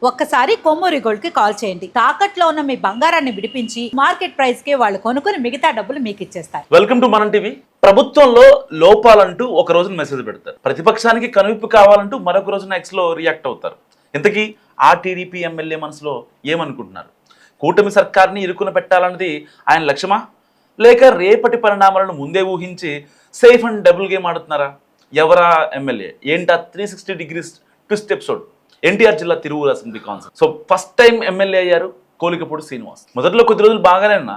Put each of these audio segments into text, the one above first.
ఒక్కసారి కొమ్మూరి గోల్డ్ కి కాల్ చేయండి. తాకట్లో ఉన్న మీ బంగారాన్ని విడిపించి మార్కెట్ ప్రైస్ కి వాళ్ళు కొనుక్కుని మిగతా డబ్బులు మీకు ఇచ్చేస్తారు. వెల్కమ్ టు మనం టీవీ. ప్రభుత్వంలో లోపాలంటూ ఒక రోజున మెసేజ్ పెడతారు, ప్రతిపక్షానికి కనువిప్పు కావాలంటూ మరొక రోజున ఎక్స్ లో రియాక్ట్ అవుతారు. ఇంతకీ ఆ టీడీపీ ఎమ్మెల్యే మనసులో ఏమనుకుంటున్నారు? కూటమి సర్కార్ని ఇరుకున పెట్టాలన్నది ఆయన లక్ష్యమా, లేక రేపటి పరిణామాలను ముందే ఊహించి సేఫ్ అండ్ డబుల్ గేమ్ ఆడుతున్నారా? ఎవరా ఎమ్మెల్యే, ఏంటా 360 డిగ్రీస్ ట్విస్ట్ ఎపిసోడ్? ఎన్టీఆర్ జిల్లా Tiruvuru assembly concept. So first time MLA అయ్యారు కోలికపూడి శ్రీనివాస్. మొదట్లో కొద్ది రోజులు బాగానే ఉన్నా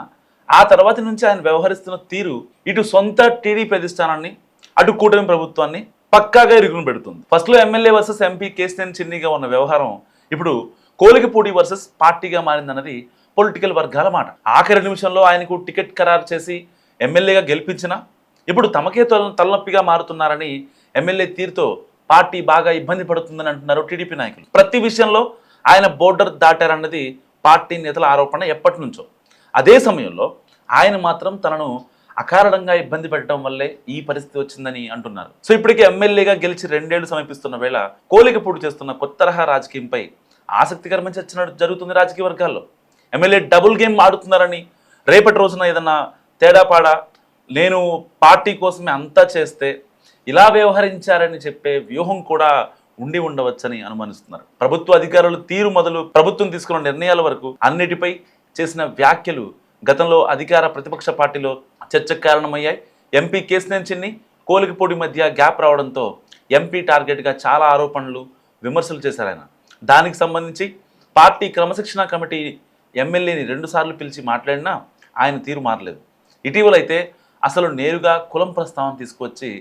ఆ తర్వాత నుంచి ఆయన వ్యవహరిస్తున్న తీరు ఇటు సొంత టీడీపీ అధిష్టానాన్ని అటు కూటమి ప్రభుత్వాన్ని పక్కాగా ఇరుకుని పెడుతుంది. ఫస్ట్ లో ఎమ్మెల్యే వర్సెస్ ఎంపీ కేసినేని చిన్నిగా ఉన్న వ్యవహారం ఇప్పుడు కోలికపూడి వర్సెస్ పార్టీగా మారిందన్నది పొలిటికల్ వర్గాల మాట. ఆఖరి నిమిషంలో ఆయనకు టికెట్ ఖరారు చేసి ఎమ్మెల్యేగా గెలిపించినా ఇప్పుడు తమకే తలనొప్పిగా మారుతున్నారని ఎమ్మెల్యే తీరుతో పార్టీ బాగా ఇబ్బంది పడుతుందని అంటున్నారు టీడీపీ నాయకులు. ప్రతి విషయంలో ఆయన బోర్డర్ దాటారన్నది పార్టీ నేతల ఆరోపణ ఎప్పటి నుంచో. అదే సమయంలో ఆయన మాత్రం తనను అకారణంగా ఇబ్బంది పెట్టడం వల్లే ఈ పరిస్థితి వచ్చిందని అంటున్నారు. సో ఇప్పటికే ఎమ్మెల్యేగా గెలిచి 2 ఏళ్లు సమీపిస్తున్న వేళ కోలికపూడి చేస్తున్న కొత్త తరహా రాజకీయంపై ఆసక్తికరమైన చర్చ జరుగుతుంది రాజకీయ వర్గాల్లో. ఎమ్మెల్యే డబుల్ గేమ్ ఆడుతున్నారని, రేపటి రోజున ఏదన్నా తేడాపాడా నేను పార్టీ కోసమే అంతా చేస్తే ఇలా వ్యవహరించారని చెప్పే వ్యూహం కూడా ఉండి ఉండవచ్చని అనుమానిస్తున్నారు. ప్రభుత్వ అధికారులు తీరు మొదలు ప్రభుత్వం తీసుకున్న నిర్ణయాల వరకు అన్నిటిపై చేసిన వ్యాఖ్యలు గతంలో అధికార ప్రతిపక్ష పార్టీలో చర్చకు కారణమయ్యాయి. ఎంపీ కేసినేని చిన్ని కోలికపూడి మధ్య గ్యాప్ రావడంతో ఎంపీ టార్గెట్గా చాలా ఆరోపణలు విమర్శలు చేశారు ఆయన. దానికి సంబంధించి పార్టీ క్రమశిక్షణ కమిటీ ఎమ్మెల్యేని 2 సార్లు పిలిచి మాట్లాడినా ఆయన తీరు మారలేదు. ఇటీవలైతే అసలు నేరుగా కులం ప్రస్తావన తీసుకువచ్చి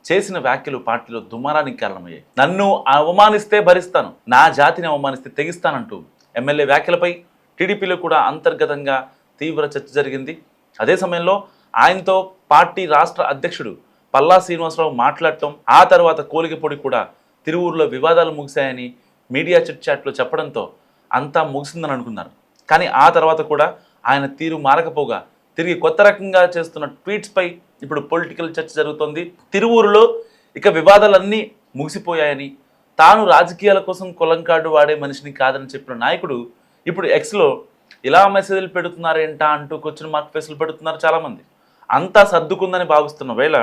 చేసిన వ్యాఖ్యలు పార్టీలో దుమారానికి కారణమయ్యాయి. నన్ను అవమానిస్తే భరిస్తాను, నా జాతిని అవమానిస్తే తెగిస్తానంటూ ఎమ్మెల్యే వ్యాఖ్యలపై టీడీపీలో కూడా అంతర్గతంగా తీవ్ర చర్చ జరిగింది. అదే సమయంలో ఆయనతో పార్టీ రాష్ట్ర అధ్యక్షుడు పల్లా శ్రీనివాసరావు మాట్లాడటం, ఆ తర్వాత కోలికపూడి కూడా తిరువూరులో వివాదాలు ముగిశాయని మీడియా చిట్ చాట్లో చెప్పడంతో అంతా ముగిసిందని అనుకున్నారు. కానీ ఆ తర్వాత కూడా ఆయన తీరు మారకపోగా తిరిగి కొత్త రకంగా చేస్తున్న ట్వీట్స్పై ఇప్పుడు పొలిటికల్ చర్చ జరుగుతోంది. తిరువూరులో ఇక వివాదాలన్నీ ముగిసిపోయాయని, తాను రాజకీయాల కోసం కులం కార్డు వాడే మనిషిని కాదని చెప్పిన నాయకుడు ఇప్పుడు ఎక్స్లో ఇలా మెసేజ్లు పెడుతున్నారేంటా అంటూ క్వశ్చన్ మార్క్ ఫేస్లు పెడుతున్నారు చాలామంది. అంతా సర్దుకుందని భావిస్తున్న వేళ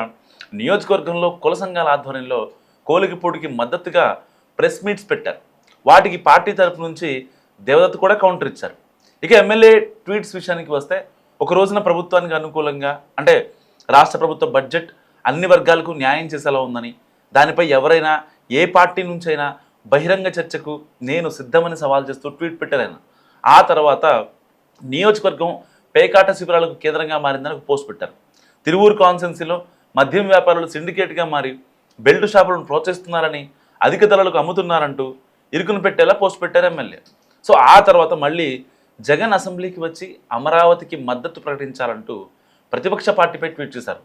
నియోజకవర్గంలో కుల సంఘాల ఆధ్వర్యంలో కోలికపూడికి మద్దతుగా ప్రెస్ మీట్స్ పెట్టారు. వాటికి పార్టీ తరపు నుంచి దేవదత్ కూడా కౌంటర్ ఇచ్చారు. ఇక ఎమ్మెల్యే ట్వీట్స్ విషయానికి వస్తే ఒక రోజున ప్రభుత్వానికి అనుకూలంగా, అంటే రాష్ట్ర ప్రభుత్వ బడ్జెట్ అన్ని వర్గాలకు న్యాయం చేసేలా ఉందని, దానిపై ఎవరైనా ఏ పార్టీ నుంచైనా బహిరంగ చర్చకు నేను సిద్ధమని సవాల్ చేస్తూ ట్వీట్ పెట్టారు ఆయన. ఆ తర్వాత నియోజకవర్గం పేకాట శిబిరాలకు కేంద్రంగా మారిందని ఒక పోస్ట్ పెట్టారు. తిరువూరు కాన్స్టిట్యున్సీలో మద్యం వ్యాపారులు సిండికేట్గా మారి బెల్ట్ షాపులను ప్రోత్సహిస్తున్నారని, అధిక ధరలకు అమ్ముతున్నారంటూ ఇరుకును పెట్టేలా పోస్ట్ పెట్టారు ఎమ్మెల్యే. సో ఆ తర్వాత మళ్ళీ జగన్ అసెంబ్లీకి వచ్చి అమరావతికి మద్దతు ప్రకటించాలంటూ ప్రతిపక్ష పార్టీపై ట్వీట్ చేశారు.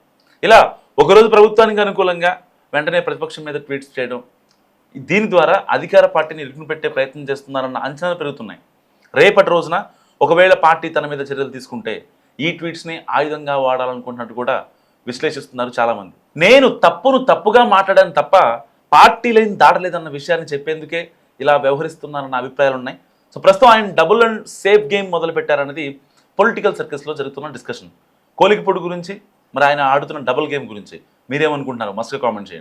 ఇలా ఒకరోజు ప్రభుత్వానికి అనుకూలంగా వెంటనే ప్రతిపక్షం మీద ట్వీట్స్ చేయడం, దీని ద్వారా అధికార పార్టీని ఇరుకును పెట్టే ప్రయత్నం చేస్తున్నారన్న అంచనాలు పెరుగుతున్నాయి. రేపటి రోజున ఒకవేళ పార్టీ తన మీద చర్యలు తీసుకుంటే ఈ ట్వీట్స్ని ఆయుధంగా వాడాలనుకుంటున్నట్టు కూడా విశ్లేషిస్తున్నారు చాలామంది. నేను తప్పుగా మాట్లాడాను తప్ప పార్టీ లైన్ దాటలేదన్న విషయాన్ని చెప్పేందుకే ఇలా వ్యవహరిస్తున్నారన్న అభిప్రాయాలు ఉన్నాయి. సో ప్రస్తుతం ఆయన డబుల్ అండ్ సేఫ్ గేమ్ మొదలు పెట్టారనేది పొలిటికల్ సర్కిల్స్లో జరుగుతున్న డిస్కషన్. కోలికపూడి గురించి, మరి ఆయన ఆడుతున్న డబుల్ గేమ్ గురించి మీరేమనుకుంటున్నారు? మస్తుగా కామెంట్ చేయండి.